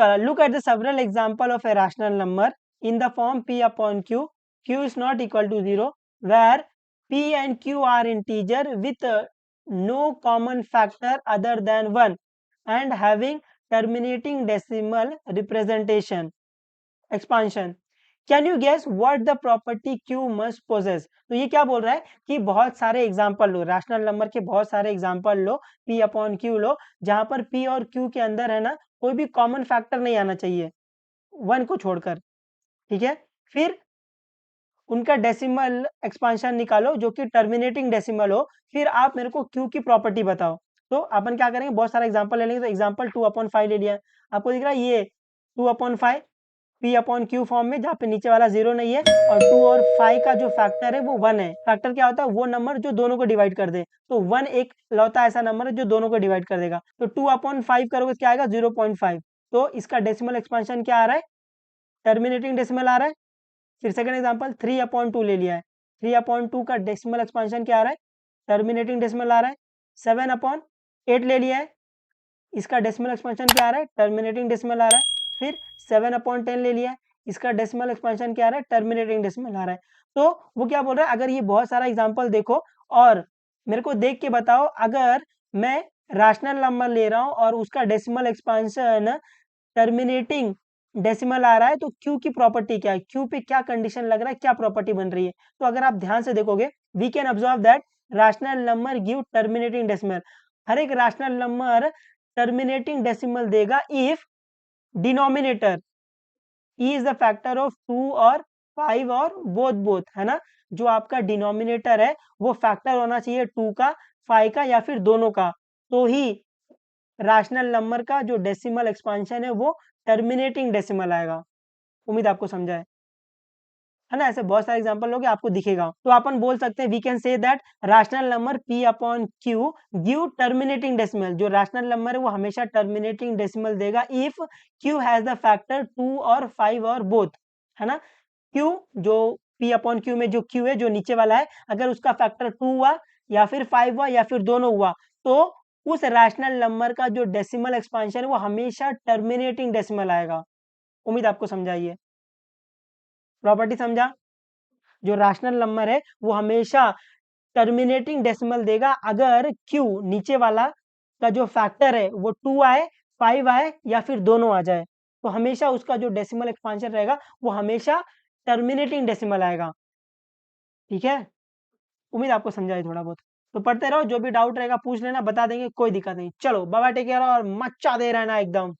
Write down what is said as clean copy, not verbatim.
वाला, look at the several example of a rational number in the form p upon q, q is not equal to 0, where p and q are integer with no common factor other than 1 and having terminating decimal representation expansion. Can you guess what the property Q must possess? तो ये क्या बोल रहा है कि बहुत सारे example लो, rational number के बहुत सारे एग्जांपल लो, P अपॉन Q लो, जहां पर P और Q के अंदर है ना कोई भी कॉमन फैक्टर नहीं आना चाहिए 1 को छोड़कर, ठीक है। फिर उनका डेसिमल एक्सपांशन निकालो जो कि टर्मिनेटिंग डेसिमल हो, फिर आप मेरे को Q की प्रॉपर्टी बताओ। तो अपन क्या करेंगे, बहुत सारा एग्जांपल ले लेंगे। तो एग्जांपल 2/5 ले लिया, आपको दिख रहा है ये 2/5 P अपॉन Q फॉर्म में, जहाँ पे नीचे वाला 0 नहीं है, और 2 और 5 का जो फैक्टर है वो 1 है। फैक्टर क्या होता है, वो नंबर जो दोनों को डिवाइड कर दे। तो 1 एक लौता ऐसा नंबर है जो दोनों को डिवाइड कर देगा। तो 2/5 करोगे क्या आएगा, 0.5। तो इसका डेसिमल एक्सपांशन क्या आ रहा है, टर्मिनेटिंग डेसिमल आ रहा है। फिर सेकंड एग्जांपल 3/2 ले लिया है, 3/2 का डेसिमल एक्सपांशन क्या आ रहा है, टर्मिनेटिंग डेसिमल आ रहा है। 7/8 ले लिया है, इसका डेसिमल एक्सपांशन क्या आ रहा है, टर्मिनेटिंग डेसिमल आ रहा है। फिर 7/10 ले लिया है, इसका डेसिमल एक्सपांशन क्या आ रहा है, टर्मिनेटिंग डेसिमल आ रहा है। तो वो क्या बोल रहा है, अगर ये बहुत सारा एग्जांपल देखो और मेरे को देख के बताओ, अगर मैं रैशनल नंबर ले रहा हूं और उसका डेसिमल एक्सपांशन टर्मिनेटिंग डेसिमल आ रहा है, तो क्यू की प्रॉपर्टी क्या है, क्यू पे क्या कंडीशन लग रहा है, क्या प्रॉपर्टी बन रही है। तो अगर आप ध्यान से देखोगे, we can observe that rational number give terminating decimal. हर एक रैशनल नंबर टर्मिनेटिंग डेसिमल देगा if denominator e is the factor of 2 और 5 और बोथ है ना। जो आपका डिनोमिनेटर है वो फैक्टर होना चाहिए 2 का, 5 का, या फिर दोनों का, तो ही रैशनल नंबर का जो डेसिमल एक्सपांशन है वो टर्मिनेटिंग डेसिमल आएगा। उम्मीद आपको समझा है ना। ऐसे बहुत सारे एग्जांपल लोगे आपको दिखेगा। तो अपन बोल सकते हैं, we can say that rational number p upon q give terminating decimal. जो रैशनल नंबर है वो हमेशा टर्मिनेटिंग डेसिमल देगा if q has the factor 2 और 5 और बोथ, है ना। q जो p अपॉन q में जो q है जो नीचे वाला है, अगर उसका फैक्टर 2 हुआ या फिर 5 हुआ या फिर दोनों हुआ, तो उस रैशनल नंबर का जो डेसिमल एक्सपांशन है वो हमेशा टर्मिनेटिंग डेसिमल आएगा। उम्मीद आपको समझाइए, प्रॉपर्टी समझा। जो रैशनल नंबर है वो हमेशा टर्मिनेटिंग डेसिमल देगा अगर q नीचे वाला का जो फैक्टर है वो 2 आए, 5 आए या फिर दोनों आ जाए, तो हमेशा उसका जो डेसिमल एक्सपांशन रहेगा वो हमेशा टर्मिनेटिंग डेसिमल आएगा, ठीक है। उम्मीद आपको समझाए थोड़ा बहुत। तो पढ़ते रहो, जो भी डाउट रहेगा पूछ लेना, बता देंगे, कोई दिक्कत नहीं। चलो बाबा टेक केयर और मचा दे रहना एकदम।